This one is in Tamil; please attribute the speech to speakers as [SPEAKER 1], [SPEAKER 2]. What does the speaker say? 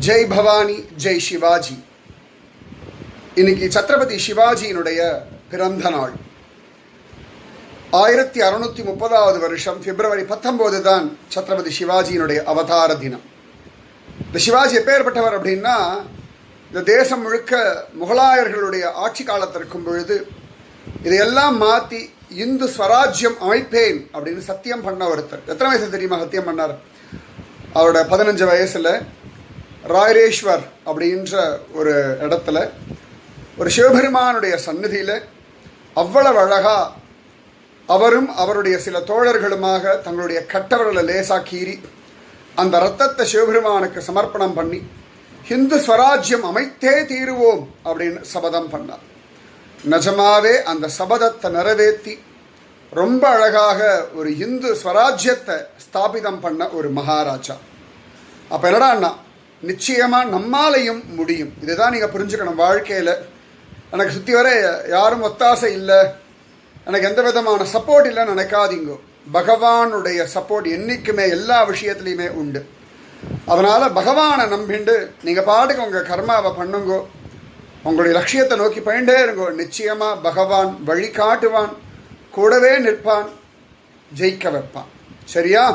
[SPEAKER 1] ஜெய் பவானி ஜெய் சிவாஜி. இன்னைக்கு சத்ரபதி சிவாஜியினுடைய பிறந்த நாள். 1630 வருஷம் பிப்ரவரி 19 தான் சத்ரபதி சிவாஜியினுடைய அவதார தினம். இந்த சிவாஜி எப்பேற்பட்டவர் அப்படின்னா, இந்த தேசம் முழுக்க முகலாயர்களுடைய ஆட்சி காலத்தில் இருக்கும் பொழுது இதையெல்லாம் மாற்றி இந்து ஸ்வராஜ்யம் அமைப்பேன் அப்படின்னு சத்தியம் பண்ண ஒருத்தர். எத்தனை வயசு தெரியுமா சத்தியம் பண்ணார்? அவரோட 15 வயசில் ராயரேஸ்வர் அப்படின்ற ஒரு இடத்துல ஒரு சிவபெருமானுடைய சந்நிதியில் அவ்வளவு அழகா அவரும் அவருடைய சில தோழர்களுமாக தங்களுடைய கட்டவர்களை லேசா கீறி அந்த ரத்தத்தை சிவபெருமானுக்கு சமர்ப்பணம் பண்ணி ஹிந்து ஸ்வராஜ்யம் அமைத்தே தீருவோம் அப்படின்னு சபதம் பண்ணார். நிஜமாவே அந்த சபதத்தை நிறைவேற்றி ரொம்ப அழகாக ஒரு இந்து ஸ்வராஜ்யத்தை ஸ்தாபிதம் பண்ண ஒரு மகாராஜா. அப்போ என்னடான்னா, நிச்சயமாக நம்மாலையும் முடியும். இதுதான் நீங்கள் புரிஞ்சுக்கணும். வாழ்க்கையில் எனக்கு சுற்றி வர யாரும் ஒத்தாசை இல்லை, எனக்கு எந்த விதமான சப்போர்ட் இல்லைன்னு நினைக்காதீங்கோ. பகவானுடைய சப்போர்ட் என்றைக்குமே எல்லா விஷயத்துலையுமே உண்டு. அதனால் பகவானை நம்பிண்டு நீங்கள் பாட்டுக்கு உங்கள் கர்மாவை பண்ணுங்கோ, உங்களுடைய லட்சியத்தை நோக்கி போயிட்டே இருங்கோ. நிச்சயமாக பகவான் வழி காட்டுவான், கூடவே நிற்பான், ஜெயிக்க வைப்பான். சரியா?